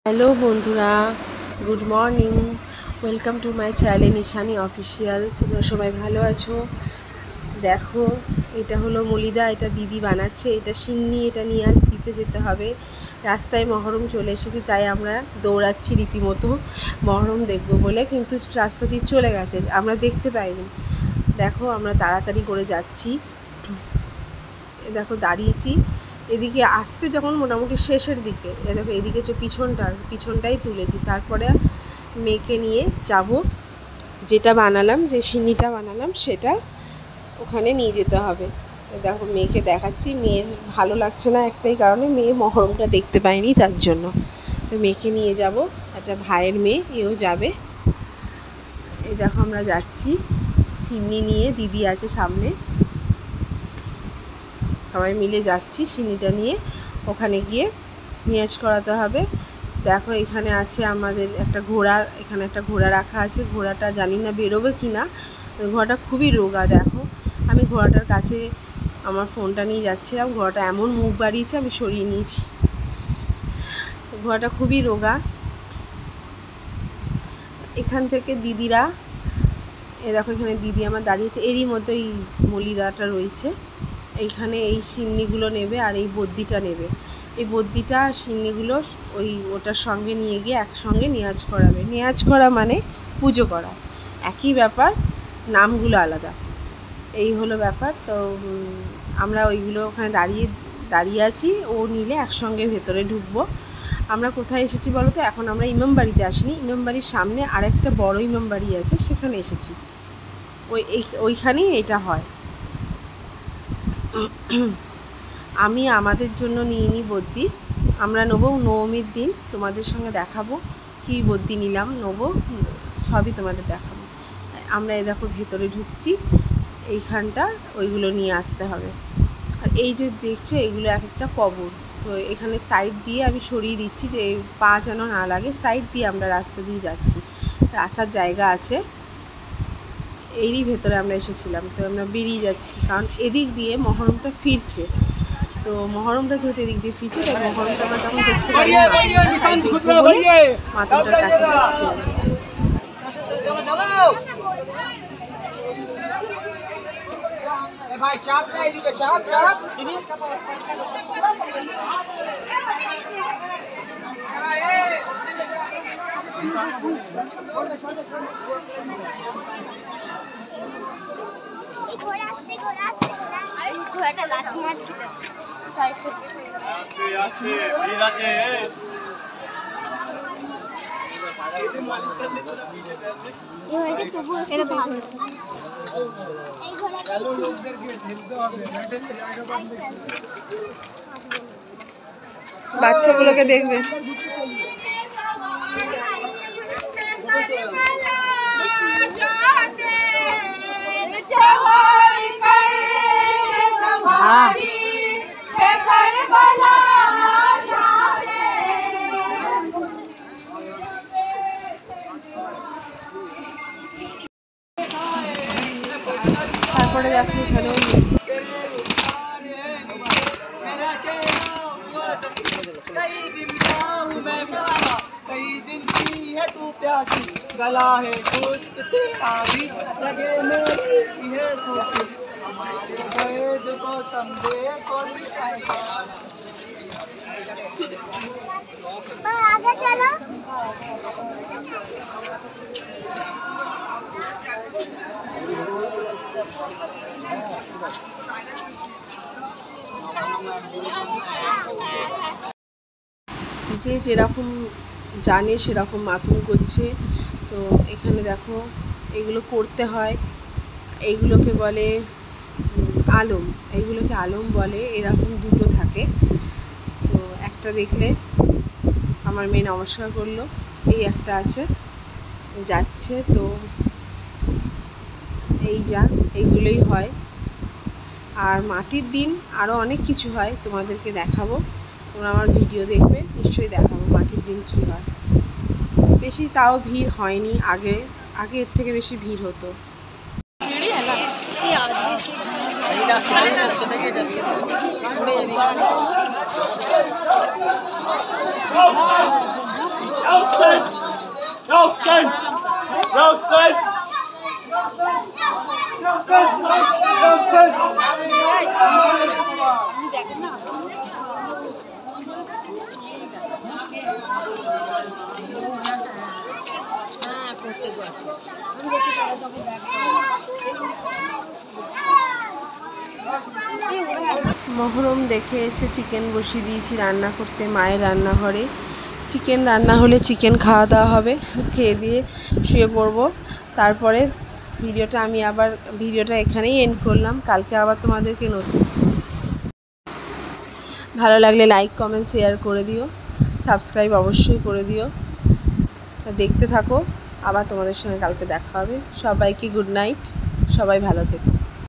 Hello বন্ধুরা, good morning. Welcome to my channel Nishani official. তোমরা সবাই ভালো আছো? দেখো, এটা হলো মলিদা, এটা দিদি বানাচ্ছে। এটা সিন্নি, এটা নিয়ে দিতে যেতে হবে। রাস্তায় মহরম চলে এসেছি, তাই আমরা দৌড়াচ্ছি রীতিমতো মহরম দেখবো বলে, কিন্তু রাস্তা দিয়ে চলে গেছে, আমরা দেখতে পাইনি। দেখো, আমরা তাড়াতাড়ি করে যাচ্ছি। দেখো দাঁড়িয়েছি, এদিকে আসতে যখন মোটামুটি শেষের দিকে, দেখো এদিকে পিছনটাই তুলেছি। তারপরে মেয়েকে নিয়ে যাব, যেটা বানালাম, যে সিন্নিটা বানালাম সেটা ওখানে নিয়ে যেতে হবে। দেখো মেয়েকে দেখাচ্ছি। মেয়ের ভালো লাগছে না একটাই কারণে, মেয়ে মহরমটা দেখতে পায়নি, তার জন্য। তো মেয়েকে নিয়ে যাব, একটা ভাইয়ের মেয়ে, এও যাবে। এই দেখো আমরা যাচ্ছি সিন্নি নিয়ে, দিদি আছে সামনে, সবাই মিলে যাচ্ছি সিন্নিটা নিয়ে। ওখানে গিয়ে নিয়াজ করাতে হবে। দেখো এখানে আছে আমাদের একটা ঘোড়া, এখানে একটা ঘোড়া রাখা আছে। ঘোড়াটা জানি না বেরোবে কি না, ঘোড়াটা খুবই রোগা। দেখো আমি ঘোড়াটার কাছে আমার ফোনটা নিয়ে যাচ্ছিলাম, ঘোড়াটা এমন মুখ বাড়িয়েছে, আমি সরিয়ে নিয়েছি। তো ঘোড়াটা খুবই রোগা। এখান থেকে দিদিরা, দেখো এখানে দিদি আমার দাঁড়িয়েছে, এরই মতো এই মলিদাটা রয়েছে। এইখানে এই সিন্নিগুলো নেবে আর এই বদ্যিটা নেবে। এই বদ্যিটা আর সিন্নিগুলো ওটার সঙ্গে নিয়ে গিয়ে একসঙ্গে নিয়াজ করাবে। নিয়াজ করা মানে পুজো করা, একই ব্যাপার, নামগুলো আলাদা। এই হলো ব্যাপার। তো আমরা ওইগুলো ওখানে দাঁড়িয়ে আছি, ও নিলে একসঙ্গে ভেতরে ঢুকবো। আমরা কোথায় এসেছি বলো তো? এখন আমরা ইমামবাড়িতে আসিনি, ইমামবাড়ির সামনে আরেকটা বড় ইমামবাড়ি আছে, সেখানে এসেছি। ওইখানেই এটা হয়। আমি আমাদের জন্য নিয়ে নিই বদ্যি, আমরা নেবো নবমীর দিন, তোমাদের সঙ্গে দেখাবো কী বদ্যি নিলাম, নেবো, সবই তোমাদের দেখাবো। আমরা এই দেখো ভেতরে ঢুকছি, এইখানটা ওইগুলো নিয়ে আসতে হবে। আর এই যে দেখছো, এগুলো এক একটা কবর। তো এখানে সাইড দিয়ে আমি সরিয়ে দিচ্ছি, যে পা যেন না লাগে। সাইড দিয়ে আমরা রাস্তা দিয়ে যাচ্ছি, আসার জায়গা আছে। এরই ভেতরে আমরা এসেছিলাম, তো আমরা বেরিয়ে যাচ্ছি, কারণ এদিক দিয়ে মহরমটা ফিরছে। তো মহরমটা যেহেতু এদিক দিয়ে ফিরছে, তাই মহরমটা আমরা তখন দেখতে পারি, মাতাটার কাছে যাচ্ছিলাম। বাচ্চাগুলোকে দেখবে। তারপরে দেখো এখানে गला है खुश्क तेरा भी लगे मेरी है सूखी हमारे बैद को समझे कोई आगे चलो। যে যেরকম জানে সেরকম মাতুম করছে। তো এখানে দেখো এগুলো করতে হয়, এইগুলোকে বলে আলম, এইগুলোকে আলম বলে। এরকম দুটো থাকে। তো একটা দেখলে আমার মেয়ে নমস্কার করলো, এই একটা আছে যাচ্ছে। তো এই যা এইগুলোই হয়। আর মাটির দিন আরও অনেক কিছু হয়, তোমাদেরকে দেখাবো। তোমরা আমার ভিডিও দেখবে, নিশ্চয়ই দেখাবো মাটির দিন কী হয়। বেশি তাও ভিড় হয়নি, আগের থেকে বেশি ভিড় হতো। মহরম দেখে এসে চিকেন বসিয়ে দিয়েছি রান্না করতে মায়ের রান্নাঘরে। চিকেন রান্না হলে চিকেন খাওয়া দাওয়া হবে, খেয়ে দিয়ে শুয়ে পড়বো। তারপরে ভিডিওটা এখানেই এন্ড করলাম। কালকে আবার তোমাদেরকে নতুন, ভালো লাগলে লাইক কমেন্ট শেয়ার করে দিও, সাবস্ক্রাইব অবশ্যই করে দিও। দেখতে থাকো, আবার তোমাদের সঙ্গে কালকে দেখা হবে। সবাইকে গুড নাইট, সবাই ভালো থেকো।